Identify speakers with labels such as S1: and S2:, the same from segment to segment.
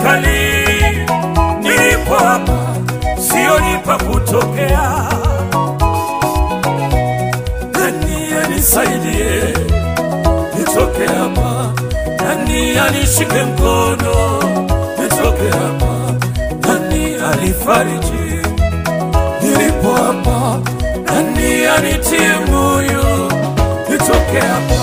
S1: hatari, nipo hapa, sioni pa kutokea. Nani anisaidie nitoke hapa? Nani anishike mkono nitoke hapa? Nani anifariji nilipo hapa? Nani anitie moyo nitoke hapa?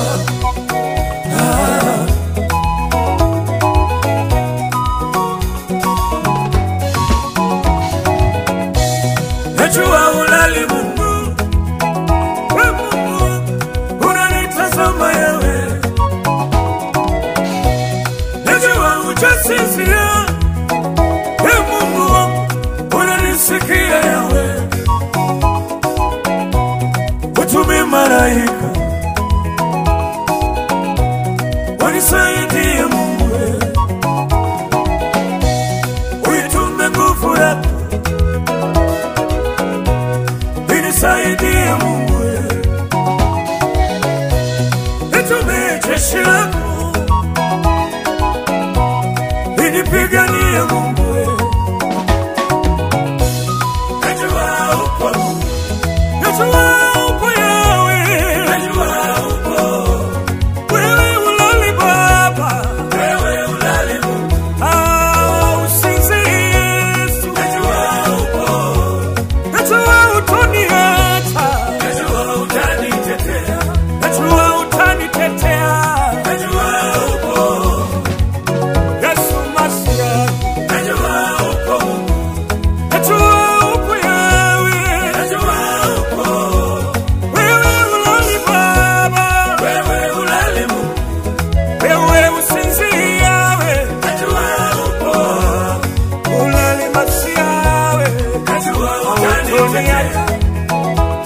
S1: Najua ulali Mungu, we Mungu unanitazama yawe. Najua ujasizia, we Mungu unanisikia yawe. Utume malaika wanisaidie Mungu, uitume nguvu yako inisaidie Mungu, itume jeshi lako inipiganie Mungu. Najua upo, najua upo yawe, najua upo. Wewe ulali Baba, wewe ulali Mungu, usinzi Yesu. Najua upo, najua utoniacha, najua utanitetea, najua utanitetea. Najua upo Yesu Masia, najua upo Mungu, najua upo yawe, najua upo. Wewe ulali Baba, wewe ulali Mungu, wewe usinzi yawe. Najua upo ulali Masia yawe, najua utanitetea,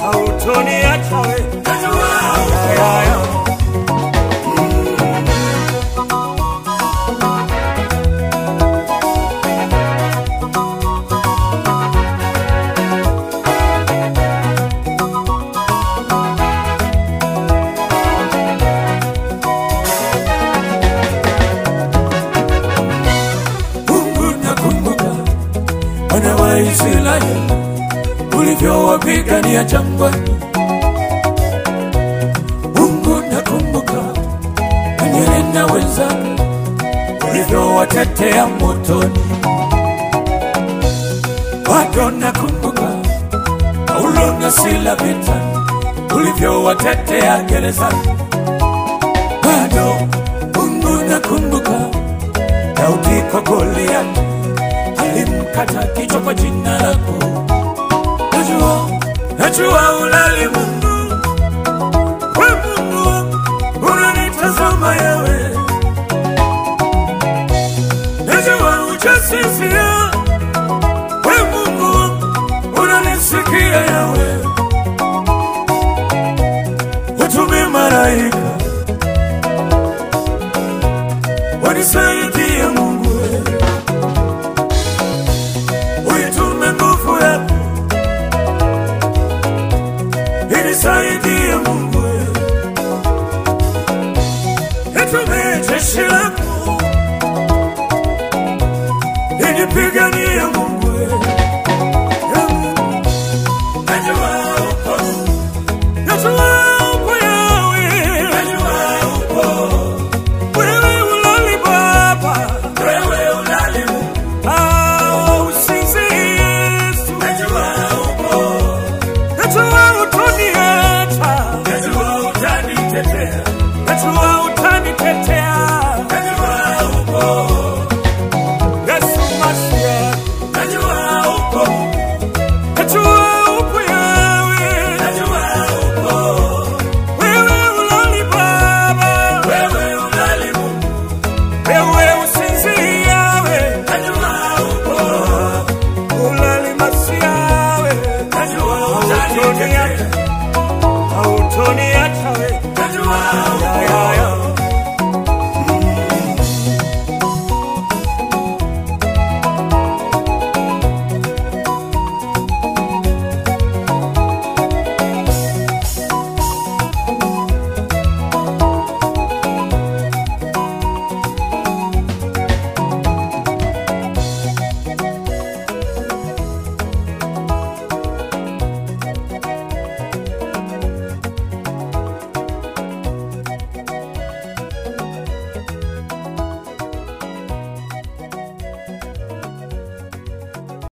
S1: hautoniacha we. Najua upo Mungu. Nakumbuka wana wa Israeli ulivyowapigania jangwani. Mungu, nakumbuka Danieli na wenzake ulivyowatetea motoni. Bado nakumbuka Paulo na Sila vitani ulivyowatetea gerezani. Bado Mungu, nakumbuka Daudi kwa Goliathi alimkata kichwa kwa jina lako. Najua ulali Mungu, we Mungu unanitazama yawe. Najua ujasizia, we Mungu unanisikia yawe. Utume malaika wanisaidie Mungu, uitume nguvu yako inisaidie Mungu, itume jeshi lako inipiganie Mungu. Najua upo, najua upo yawe, najua upo. Wewe ulali Baba, wewe ulali Mungu, usinzi Yesu. Najua upo, najua utoniacha,